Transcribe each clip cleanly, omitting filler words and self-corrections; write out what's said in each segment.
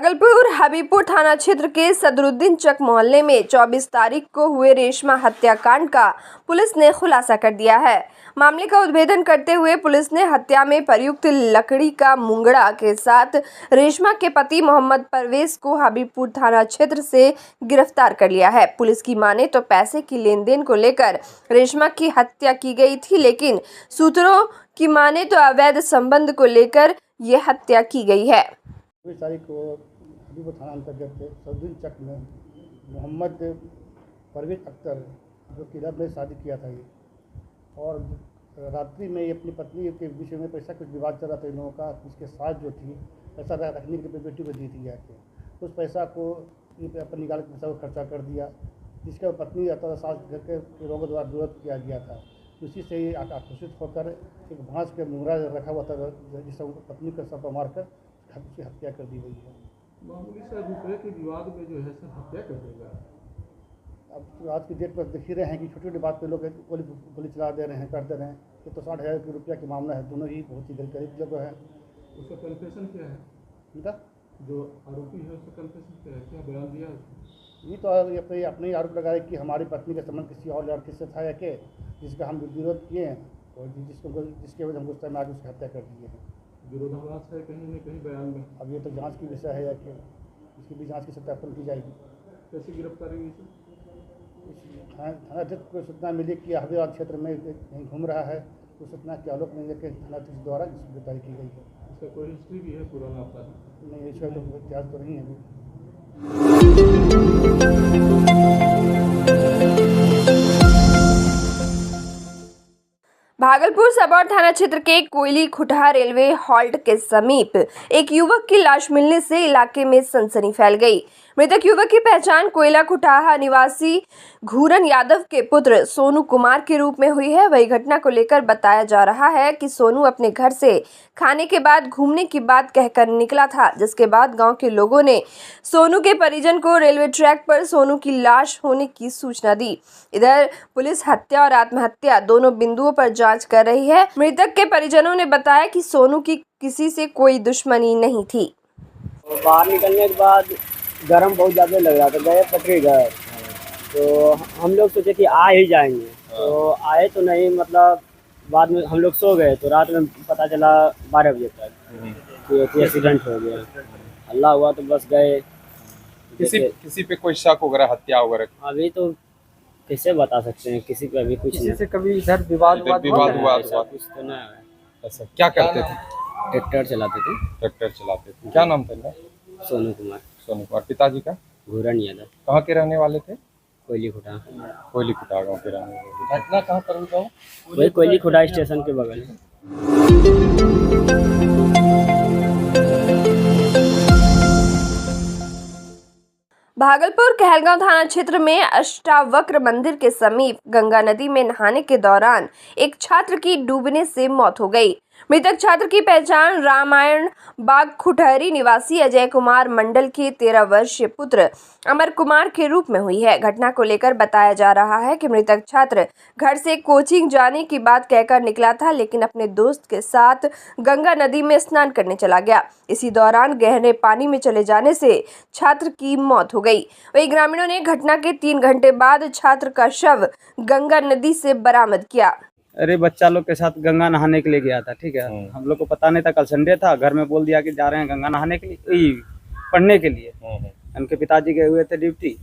भागलपुर हबीबपुर थाना क्षेत्र के सदरुद्दीन चक मोहल्ले में 24 तारीख को हुए रेशमा हत्याकांड का पुलिस ने खुलासा कर दिया है। मामले का उद्भेदन करते हुए पुलिस ने हत्या में प्रयुक्त लकड़ी का मुंगड़ा के साथ रेशमा के पति मोहम्मद परवेज को हबीबपुर थाना क्षेत्र से गिरफ्तार कर लिया है। पुलिस की माने तो पैसे की लेन देन को लेकर रेशमा की हत्या की गई थी, लेकिन सूत्रों की माने तो अवैध संबंध को लेकर यह हत्या की गई है। 24 तारीख को हबीबपुर थाना अंतर्गत सदरुद्दीन चक में मोहम्मद परवेज अख्तर जो कि रब ने शादी किया था ये, और रात्रि में ये अपनी पत्नी के विषय में पैसा कुछ विवाद चल रहा था इन लोगों का। उसके साथ जो थी पैसा रखने के लिए बेटी को दी थी जाके, उस पैसा को ये अपने निकाल के पैसा को खर्चा कर दिया, जिसका पत्नी अतः सास घर के लोगों द्वारा विरोध किया गया था। उसी से ये आक्रोशित होकर एक भांस के मुंगरा रखा हुआ था, जिससे पत्नी का सर पर मारकर उसकी हत्या कर दी गई है। मामूली सा रुपये के विवाद में जो है सर हत्या कर देगा। अब तो आज की डेट पर देख ही रहे हैं कि छोटी छोटी बात पे लोग गोली चला दे रहे हैं, करते रहे हैं। ये तो 60,000 रुपया का मामला है, दोनों ही बहुत ही गरीब लोग हैं। उसका कन्फेशन क्या है? ठीक है, जो आरोपी है उसका कन्फेशन क्या है, क्या बयान दिया? ये तो अपने ही आरोप लगा रहे कि हमारी पत्नी का संबंध किसी और लड़के से था या के, जिसका हम विरोध किए हैं और जिसके वजह हम गुस्से में आगे उसकी हत्या कर दिए हैं। विरोधाभास है कहीं न कहीं बयान में। अब ये तो जांच की विषय है या कि इसकी भी जांच की सत्यापन की जाएगी। कैसे गिरफ्तारी हुई सर? थाना अध्यक्ष को सूचना मिली कि हबीबपुर क्षेत्र में कहीं घूम रहा है, तो सूचना के आलोक में लेकर थाना अध्यक्ष द्वारा इसकी गिरफ्तारी की गई है। इसका कोई हिस्ट्री भी है पुराना अपराध? नहीं, इसका तो इतिहास तो नहीं है अभी। भागलपुर सबौर थाना क्षेत्र के कोयली खुटहा रेलवे हॉल्ट के समीप एक युवक की लाश मिलने से इलाके में सनसनी फैल गई। मृतक युवक की पहचान कोयला खुटाहा निवासी घूरन यादव के पुत्र सोनू कुमार के रूप में हुई है। वही घटना को लेकर बताया जा रहा है कि सोनू अपने घर से खाने के बाद घूमने की बात कहकर निकला था, जिसके बाद गांव के लोगों ने सोनू के परिजन को रेलवे ट्रैक पर सोनू की लाश होने की सूचना दी। इधर पुलिस हत्या और आत्महत्या दोनों बिंदुओं पर जांच कर रही है। मृतक के परिजनों ने बताया कि सोनू की किसी से कोई दुश्मनी नहीं थी। बाहर निकलने के बाद गर्म बहुत ज़्यादा लग रहा था, गए पटरी गए तो हम लोग सोचे कि आ ही जाएंगे, तो आए तो नहीं, मतलब बाद में हम लोग सो गए तो रात में पता चला 12 बजे तक कि एक्सीडेंट हो गया। हल्ला हुआ तो बस गए। किसी पे कोई शक वगैरह, हत्या वगैरह? अभी तो कैसे बता सकते हैं, किसी पे अभी कुछ किसी नहीं। से कभी इधर विवाद हुआ? ऐसा कुछ तो नहीं है। ऐसा क्या करते थे? ट्रैक्टर चलाते थे। ट्रैक्टर चलाते थे। क्या नाम था इनका? सोनू कुमार। सोनू कुमार। पिताजी का? घूरन यादव। कहाँ के रहने वाले थे? कोयली खुटा। कोयली खुटा गाँव के रहने वाले। घटना कहाँ पर हुआ? वही कोयली खुटा स्टेशन के बगल में। भागलपुर कहलगांव थाना क्षेत्र में अष्टावक्र मंदिर के समीप गंगा नदी में नहाने के दौरान एक छात्र की डूबने से मौत हो गई। मृतक छात्र की पहचान रामायण बाग खुटहरी निवासी अजय कुमार मंडल के 13 वर्षीय पुत्र अमर कुमार के रूप में हुई है। घटना को लेकर बताया जा रहा है कि मृतक छात्र घर से कोचिंग जाने की बात कहकर निकला था, लेकिन अपने दोस्त के साथ गंगा नदी में स्नान करने चला गया। इसी दौरान गहरे पानी में चले जाने से छात्र की मौत हो गई। वहीं ग्रामीणों ने घटना के 3 घंटे बाद छात्र का शव गंगा नदी से बरामद किया। अरे बच्चा लोग के साथ गंगा नहाने के लिए गया था, ठीक है। हम लोग को पता नहीं था, कल संडे था, घर में बोल दिया कि जा रहे हैं गंगा नहाने के लिए, पढ़ने के लिए। उनके पिताजी गए हुए थे ड्यूटी।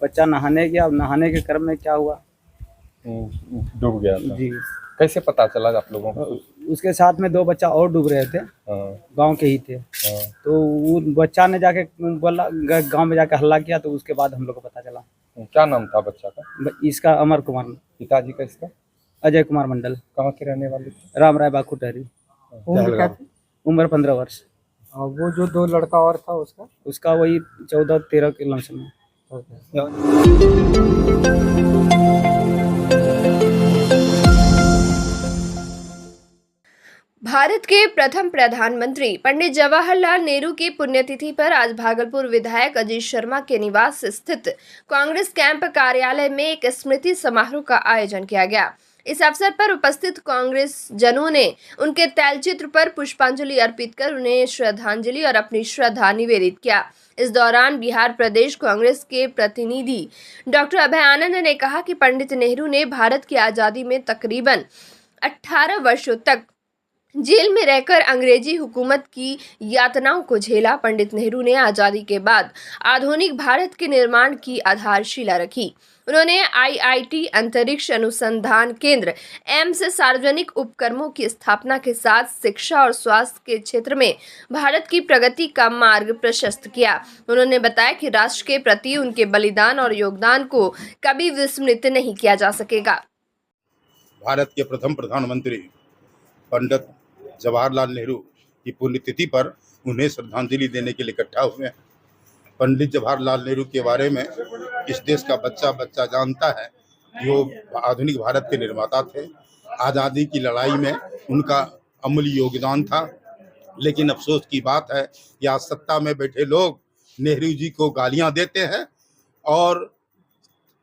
बच्चा नहाने गया, अब नहाने के क्रम में क्या हुआ, डूब गया था। जी। कैसे पता चला आप लोगों को? उसके साथ में 2 बच्चा और डूब रहे थे, गांव के ही थे। तो वो बच्चा ने जाके बोला, गांव में जाके हल्ला किया, तो उसके बाद हम लोग को पता चला। क्या नाम था बच्चा का? इसका अमर कुमार। पिताजी का? इसका अजय कुमार मंडल। कहाँ के रहने वाले थे? राम राय बाग खुटहरी। उम्र 15 वर्ष। और वो जो 2 लड़का और था उसका वही 14-13 के लमसम में। भारत के प्रथम प्रधानमंत्री पंडित जवाहरलाल नेहरू की पुण्यतिथि पर आज भागलपुर विधायक अजीत शर्मा के निवास स्थित कांग्रेस कैंप कार्यालय में एक स्मृति समारोह का आयोजन किया गया। इस अवसर पर उपस्थित कांग्रेस जनों ने उनके तैलचित्र पर पुष्पांजलि अर्पित कर उन्हें श्रद्धांजलि और अपनी श्रद्धा निवेदित किया। इस दौरान बिहार प्रदेश कांग्रेस के प्रतिनिधि डॉक्टर अभय आनंद ने कहा कि पंडित नेहरू ने भारत की आज़ादी में तकरीबन 18 वर्षों तक जेल में रहकर अंग्रेजी हुकूमत की यातनाओं को झेला। पंडित नेहरू ने आज़ादी के बाद आधुनिक भारत के निर्माण की आधारशिला रखी। उन्होंने IIT अंतरिक्ष अनुसंधान केंद्र एम्स सार्वजनिक उपक्रमों की स्थापना के साथ शिक्षा और स्वास्थ्य के क्षेत्र में भारत की प्रगति का मार्ग प्रशस्त किया। उन्होंने बताया कि राष्ट्र के प्रति उनके बलिदान और योगदान को कभी विस्मृत नहीं किया जा सकेगा। भारत के प्रथम प्रधानमंत्री पंडित जवाहरलाल नेहरू की पुण्यतिथि पर उन्हें श्रद्धांजलि देने के लिए इकट्ठा हुए हैं। पंडित जवाहरलाल नेहरू के बारे में इस देश का बच्चा बच्चा जानता है कि वो आधुनिक भारत के निर्माता थे। आज़ादी की लड़ाई में उनका अमूल्य योगदान था। लेकिन अफसोस की बात है कि आज सत्ता में बैठे लोग नेहरू जी को गालियां देते हैं और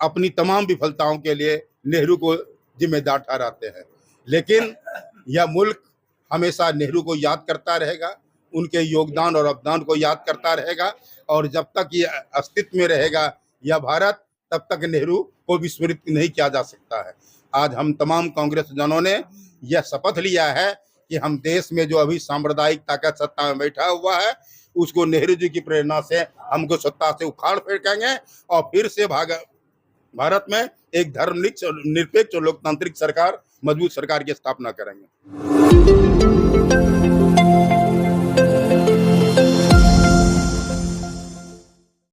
अपनी तमाम विफलताओं के लिए नेहरू को जिम्मेदार ठहराते हैं। लेकिन यह मुल्क हमेशा नेहरू को याद करता रहेगा, उनके योगदान और अवदान को याद करता रहेगा और जब तक ये अस्तित्व में रहेगा यह भारत, तब तक नेहरू को विस्मृत नहीं किया जा सकता है। आज हम तमाम कांग्रेस जनों ने यह शपथ लिया है कि हम देश में जो अभी सांप्रदायिक ताकत सत्ता में बैठा हुआ है उसको नेहरू जी की प्रेरणा से हमको सत्ता से उखाड़ फेंकेंगे और फिर से भारत में एक धर्मनिरपेक्ष और लोकतांत्रिक सरकार, मजबूत सरकार की स्थापना करेंगे।